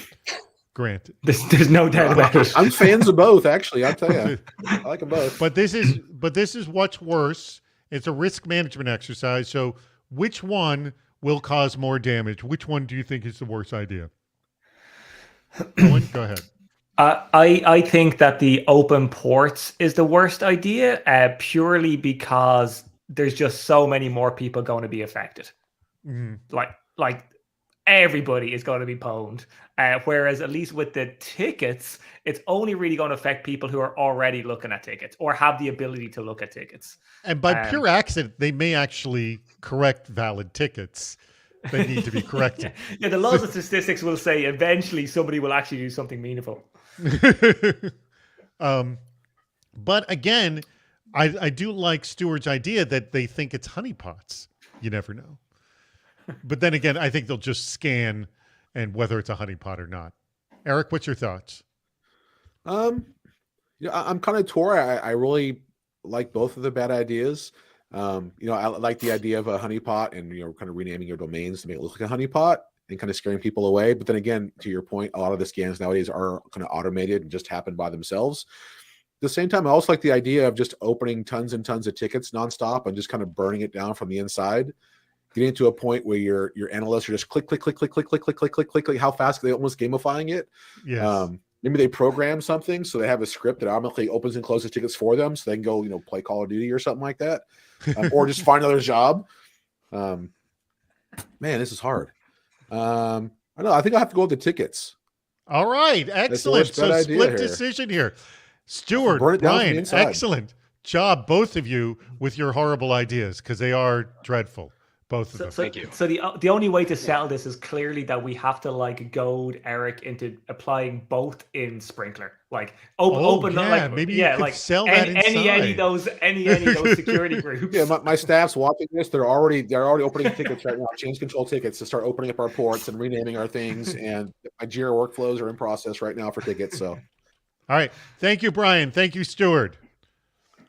Granted. There's no doubt about it. I'm fans of both, actually. I'll tell you. I like them both. But this is what's worse. It's a risk management exercise. So which one will cause more damage? Which one do you think is the worst idea? Owen, go ahead. I think that the open ports is the worst idea, purely because there's just so many more people going to be affected. Mm-hmm. Like everybody is going to be pwned. Whereas at least with the tickets, it's only really going to affect people who are already looking at tickets or have the ability to look at tickets. And by pure accident, they may actually correct valid tickets. They need to be corrected. Yeah, the laws of statistics will say eventually somebody will actually do something meaningful. But again, I do like Stewart's idea that they think it's honeypots. You never know. But then again, I think they'll just scan and whether it's a honeypot or not. Eric, what's your thoughts? I'm kind of torn. I really like both of the bad ideas. I like the idea of a honeypot and kind of renaming your domains to make it look like a honeypot and kind of scaring people away. But then again, to your point, a lot of the scans nowadays are kind of automated and just happen by themselves. At the same time, I also like the idea of just opening tons and tons of tickets nonstop and just kind of burning it down from the inside. Getting to a point where your analysts are just click. How fast are they almost gamifying it? Yes. Maybe they program something so they have a script that automatically opens and closes tickets for them, so they can go, play Call of Duty or something like that, or just find another job. Man, this is hard. I know. I think I have to go with the tickets. All right, excellent. So split decision here. Stewart, Brian, excellent job, both of you, with your horrible ideas because they are dreadful. Both of So, them. so, Thank you. so the only way to settle this is clearly that we have to like goad Eric into applying both in Sprinkler, like open yeah, like maybe you could like sell that any inside. those any those security groups. Yeah, my staff's watching this. They're already opening tickets right now, change control tickets to start opening up our ports and renaming our things. And my Jira workflows are in process right now for tickets. So, All right. Thank you, Brian. Thank you, Stuart.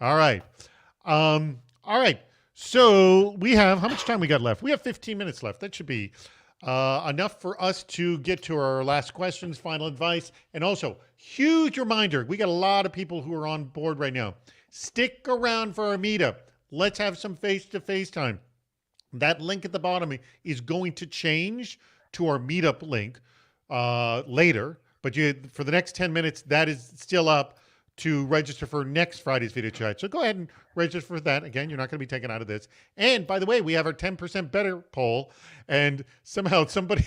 All right. All right. So we have, how much time we got left? We have 15 minutes left. That should be enough for us to get to our last questions, final advice. And also, huge reminder, we got a lot of people who are on board right now. Stick around for our meetup. Let's have some face-to-face time. That link at the bottom is going to change to our meetup link later. But for the next 10 minutes, that is still up to register for next Friday's video chat. So go ahead and register for that. Again, you're not going to be taken out of this. And by the way, we have our 10% better poll. And somehow somebody's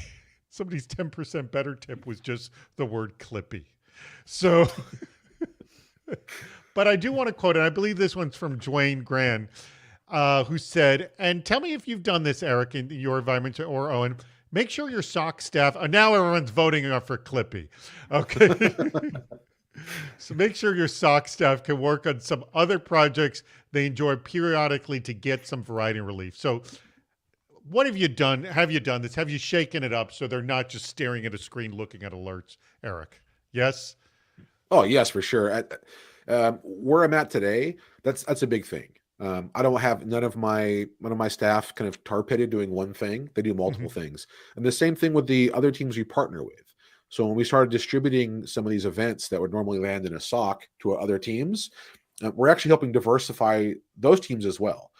10% better tip was just the word Clippy. So, but I do want to quote, and I believe this one's from Dwayne Gran, who said, and tell me if you've done this, Eric, in your environment, or Owen, make sure your SOC staff, now everyone's voting for Clippy. Okay. So make sure your SOC staff can work on some other projects they enjoy periodically to get some variety and relief. So what have you done? Have you done this? Have you shaken it up so they're not just staring at a screen looking at alerts, Eric? Yes? oh yes, for sure. Where I'm at today, that's a big thing. I don't have none of my staff kind of tar-pitted doing one thing. They do multiple things. And the same thing with the other teams we partner with. So when we started distributing some of these events that would normally land in a SOC to other teams, we're actually helping diversify those teams as well.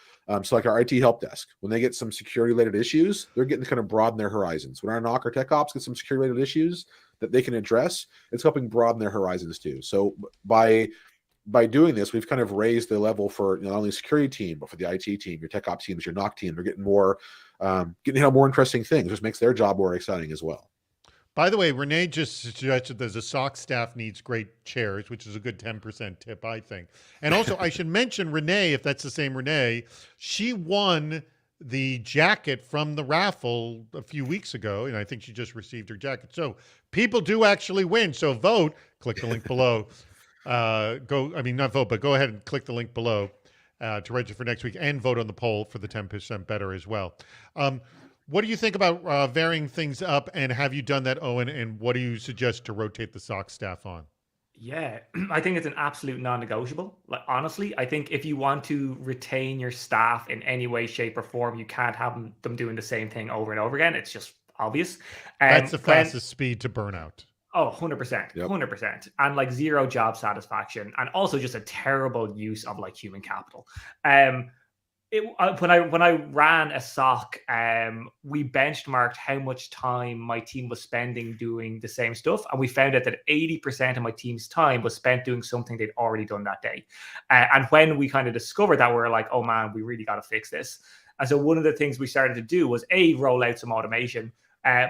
So like our IT help desk, when they get some security-related issues, they're getting to kind of broaden their horizons. When our NOC or tech ops get some security-related issues that they can address, it's helping broaden their horizons too. So by doing this, we've kind of raised the level for not only the security team, but for the IT team, your tech ops teams, your NOC team. They're getting more, more interesting things, which makes their job more exciting as well. By the way, Renee just suggested there's a SOC staff needs great chairs, which is a good 10% tip, I think. And also, I should mention Renee, if that's the same Renee, she won the jacket from the raffle a few weeks ago, and I think she just received her jacket. So people do actually win. So vote. Click the link below. Not vote, but go ahead and click the link below to register for next week and vote on the poll for the 10% better as well. What do you think about varying things up, and have you done that, Owen, and what do you suggest to rotate the SOC staff on? Yeah, I think it's an absolute non-negotiable. Like, honestly, I think if you want to retain your staff in any way, shape, or form, you can't have them doing the same thing over and over again. It's just obvious. That's the fastest speed to burnout. Oh, 100%, 100%. And like zero job satisfaction, and also just a terrible use of like human capital. When I ran a SOC, we benchmarked how much time my team was spending doing the same stuff, and we found out that 80% of my team's time was spent doing something they'd already done that day. And when we kind of discovered that, we were like, oh man, we really got to fix this. And so one of the things we started to do was A, roll out some automation,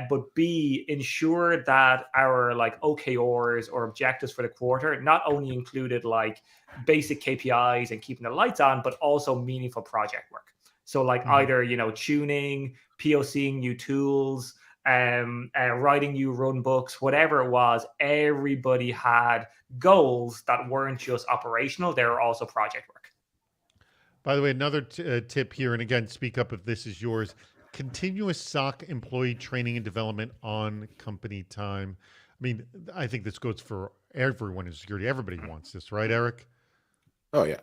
but B, ensure that our like OKRs or objectives for the quarter not only included like basic KPIs and keeping the lights on, but also meaningful project work. So like either, tuning, POCing new tools, writing new run books, whatever it was, everybody had goals that weren't just operational. They were also project work. By the way, another tip here, and again, speak up if this is yours. Continuous SOC employee training and development on company time. I mean, I think this goes for everyone in security. Everybody wants this, right, Eric? Oh, yeah.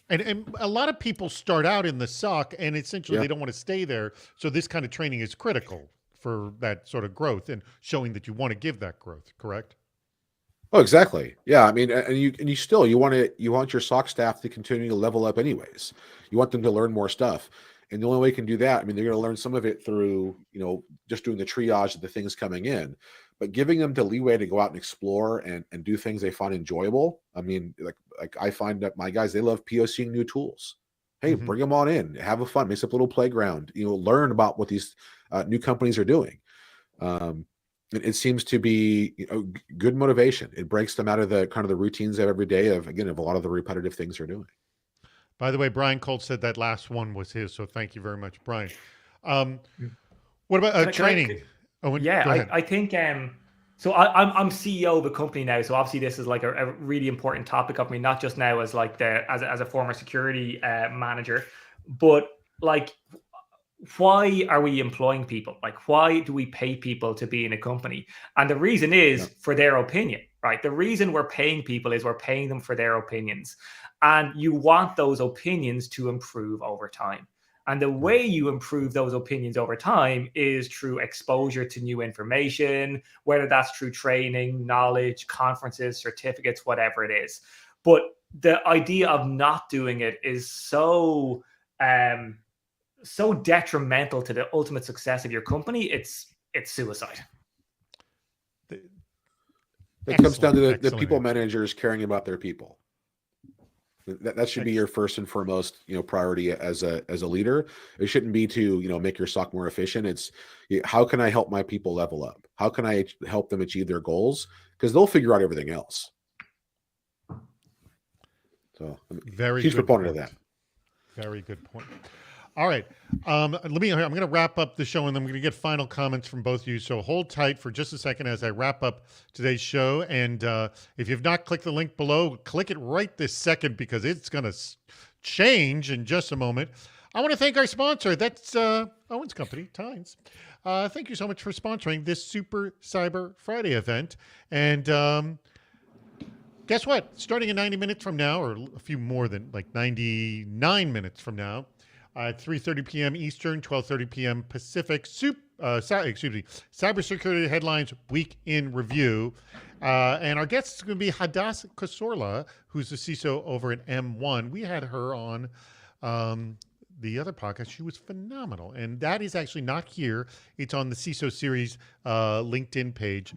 And a lot of people start out in the SOC, and essentially they don't want to stay there. So this kind of training is critical for that sort of growth and showing that you want to give that growth, correct? Oh, exactly. Yeah. I mean, and you want your SOC staff to continue to level up anyways. You want them to learn more stuff. And the only way you can do that, I mean, they're going to learn some of it through, just doing the triage of the things coming in, but giving them the leeway to go out and explore and do things they find enjoyable. I mean, like I find that my guys, they love POCing new tools. Hey, bring them on in, have a fun, make up a little playground, learn about what these new companies are doing. It seems to be good motivation. It breaks them out of the kind of the routines of every day of a lot of the repetitive things they're doing. By the way, Brian Colt said that last one was his, so thank you very much, Brian. What about training? Owen, Yeah, go ahead. I think so I'm CEO of a company now, so obviously this is like a really important topic of me, not just now as like as a former security manager, but like why are we employing people? Like why do we pay people to be in a company? And the reason is for their opinion, right? The reason we're paying people is we're paying them for their opinions. And you want those opinions to improve over time. And the way you improve those opinions over time is through exposure to new information, whether that's through training, knowledge, conferences, certificates, whatever it is. But the idea of not doing it is so detrimental to the ultimate success of your company. It's suicide. It comes down to the people managers caring about their people. That should be your first and foremost, priority as a leader. It shouldn't be to, make your SOC more efficient. It's how can I help my people level up? How can I help them achieve their goals? Because they'll figure out everything else. So very huge good proponent point. of that. Very good point. All right. I'm going to wrap up the show, and then I'm going to get final comments from both of you. So hold tight for just a second as I wrap up today's show. And if you've not clicked the link below, click it right this second because it's going to change in just a moment. I want to thank our sponsor. That's Owen's company, Tynes. Thank you so much for sponsoring this Super Cyber Friday event. And guess what? Starting in 90 minutes from now, or a few more than like 99 minutes from now, at 3:30 p.m. Eastern, 12:30 p.m. Pacific, Cybersecurity Headlines Week in Review. And our guest is going to be Hadass Kasorla, who's the CISO over at M1. We had her on the other podcast. She was phenomenal. And that is actually not here. It's on the CISO Series LinkedIn page.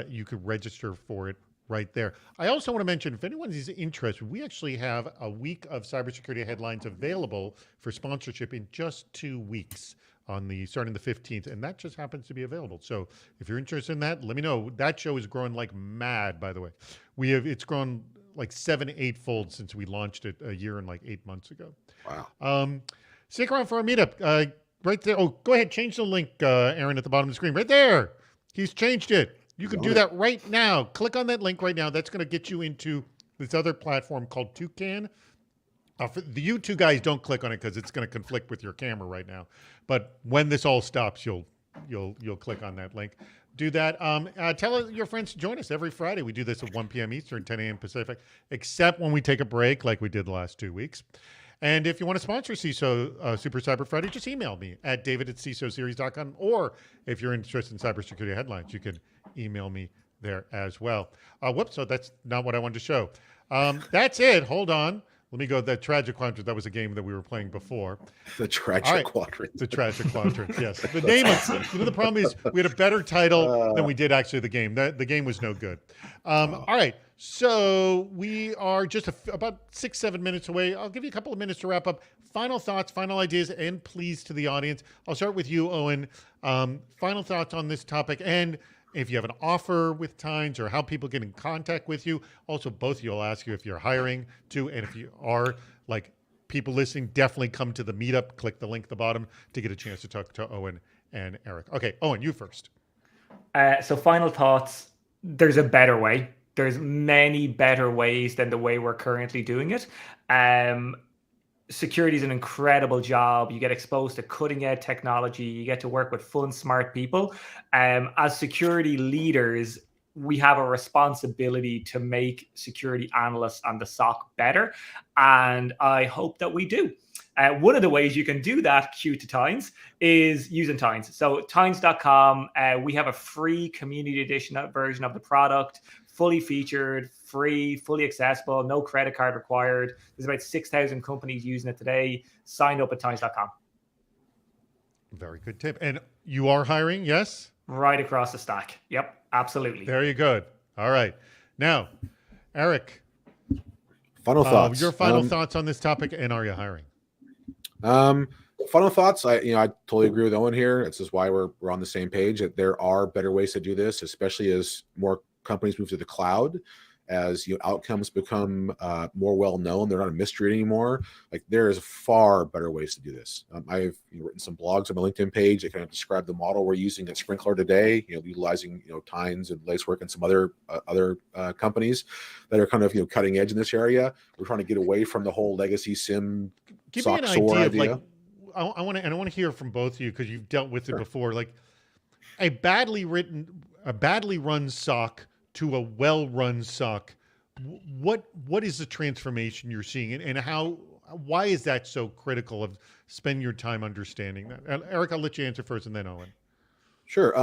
You could register for it right there. I also want to mention, if anyone is interested, we actually have a week of cybersecurity headlines available for sponsorship in just 2 weeks starting the 15th, and that just happens to be available. So if you're interested in that, let me know. That show is growing like mad, by the way. It's grown like 7-8 fold since we launched it a year and like 8 months ago. Wow. Stick around for our meetup right there. Oh, go ahead, change the link, Aaron, at the bottom of the screen. Right there. He's changed it. You can do that right now. Click on that link right now. That's going to get you into this other platform called Toucan. For you two guys, don't click on it because it's going to conflict with your camera right now. But when this all stops, you'll click on that link. Do that. Tell your friends to join us every Friday. We do this at 1 p.m. Eastern, 10 a.m. Pacific, except when we take a break like we did the last 2 weeks. And if you want to sponsor CISO Super Cyber Friday, just email me at david@cisoseries.com. Or if you're interested in cybersecurity headlines, you can email me there as well. Whoops, so that's not what I wanted to show. That's it. Hold on. Let me go. The Tragic Quadrant, that was a game that we were playing before. The Tragic Quadrant. The Tragic Quadrant, yes. The name of the problem is we had a better title than we did actually the game. The game was no good. All right. So we are just about 6-7 minutes away. I'll give you a couple of minutes to wrap up. Final thoughts, final ideas, and pleas to the audience. I'll start with you, Owen. Final thoughts on this topic, and if you have an offer with Tynes or how people get in contact with you. Also, both of you will ask you if you're hiring too, and if you are, like people listening, definitely come to the meetup. Click the link at the bottom to get a chance to talk to Owen and Eric. Okay, Owen, you first. So final thoughts. There's a better way. There's many better ways than the way we're currently doing it. Security is an incredible job. You get exposed to cutting edge technology. You get to work with fun, smart people. As security leaders, we have a responsibility to make security analysts on the SOC better. And I hope that we do. One of the ways you can do that, cue to Tynes, is using Tynes. So Tynes.com, we have a free community edition version of the product, fully featured, free, fully accessible, no credit card required. There's about 6,000 companies using it today. Sign up at Tynes.com. Very good tip. And you are hiring, yes? Right across the stack. Yep, absolutely. Very good. All right. Now, Eric. Final thoughts. Your final thoughts on this topic, and are you hiring? Final thoughts. I totally agree with Owen here. This is why we're on the same page. That there are better ways to do this, especially as more companies move to the cloud. as outcomes become more well known, they're not a mystery anymore. Like there is far better ways to do this. I've written some blogs on my LinkedIn page that kind of describe the model we're using at Sprinkler today. Utilizing Tines and Lacework and some other companies that are kind of cutting edge in this area. We're trying to get away from the whole legacy SIM. Give me an idea of like. I want to hear from both of you because you've dealt with it before. Like a badly run SOC to a well-run SOC, what is the transformation you're seeing, and why is that so critical of spend your time understanding that? Eric, I'll let you answer first, and then Owen. Sure.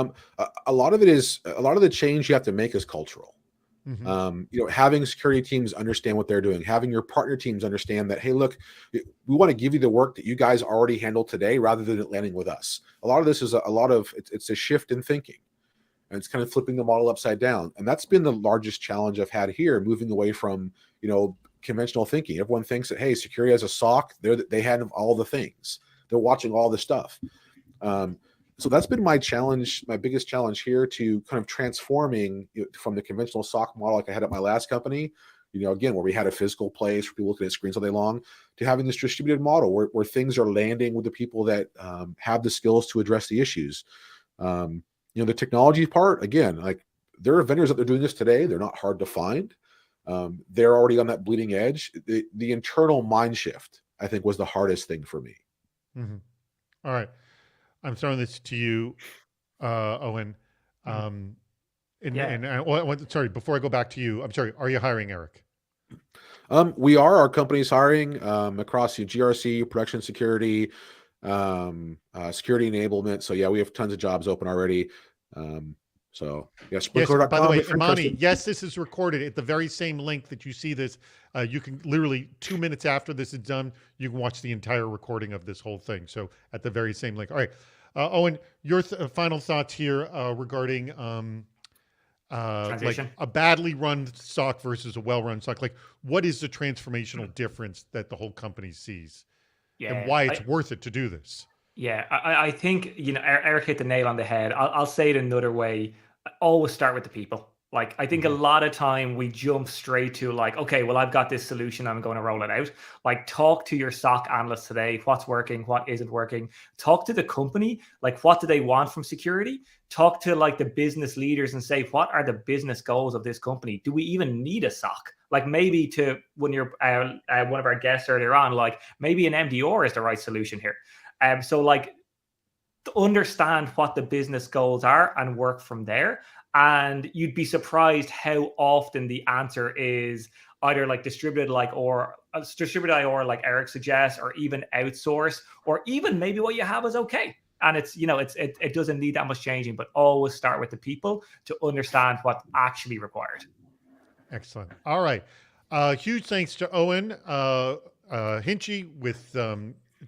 A lot of the change you have to make is cultural. Mm-hmm. Having security teams understand what they're doing, having your partner teams understand that, hey, look, we want to give you the work that you guys already handle today rather than it landing with us. A lot of this is it's a shift in thinking. And it's kind of flipping the model upside down. And that's been the largest challenge I've had here, moving away from, conventional thinking. Everyone thinks that, hey, security has a SOC. They have all the things. They're watching all the stuff. So that's been my challenge, my biggest challenge here, to kind of transforming from the conventional SOC model like I had at my last company, again, where we had a physical place for people looking at screens all day long, to having this distributed model where things are landing with the people that have the skills to address the issues. The technology part, again, like there are vendors that are doing this today. They're not hard to find. They're already on that bleeding edge. The internal mind shift, I think, was the hardest thing for me. Mm-hmm. All right. I'm throwing this to you, Owen. Sorry, before I go back to you, I'm sorry, are you hiring, Eric? We are. Our company's hiring across the GRC, production security, security enablement. So yeah, we have tons of jobs open already. Sprinkler.com. Yes, by the way, Imani, yes, this is recorded at the very same link that you see this. You can literally 2 minutes after this is done, you can watch the entire recording of this whole thing. So at the very same link. All right, Owen, your final thoughts here regarding like a badly run SOC versus a well-run SOC. Like, what is the transformational difference that the whole company sees? Yeah, and why it's worth it to do this? Yeah, I think, Eric hit the nail on the head. I'll say it another way. Always start with the people. Like, I think a lot of time we jump straight to like, okay, well, I've got this solution, I'm going to roll it out. Like, talk to your SOC analyst today. What's working? What isn't working? Talk to the company. Like, what do they want from security? Talk to like the business leaders and say, what are the business goals of this company? Do we even need a SOC? Like, maybe to when you're one of our guests earlier on, like maybe an MDR is the right solution here. So like to understand what the business goals are and work from there. And you'd be surprised how often the answer is either like distributed IR like Eric suggests, or even outsource, or even maybe what you have is okay. And it's, it doesn't need that much changing, but always start with the people to understand what's actually required. Excellent. All right. Huge thanks to Owen Hinchy with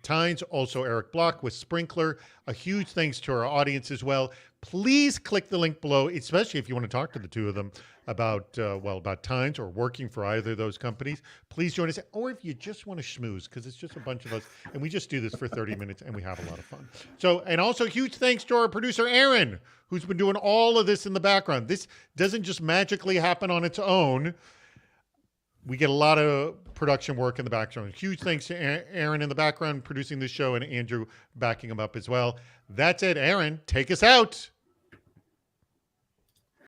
Tines, also Eric Block with Sprinkler. A huge thanks to our audience as well. Please click the link below, especially if you want to talk to the two of them about Tines or working for either of those companies. Please join us, or if you just want to schmooze, because it's just a bunch of us, and we just do this for 30 minutes, and we have a lot of fun. So, and also huge thanks to our producer, Aaron, who's been doing all of this in the background. This doesn't just magically happen on its own. We get a lot of production work in the background. Huge thanks to Aaron in the background producing this show, and Andrew backing him up as well. That's it. Aaron, take us out.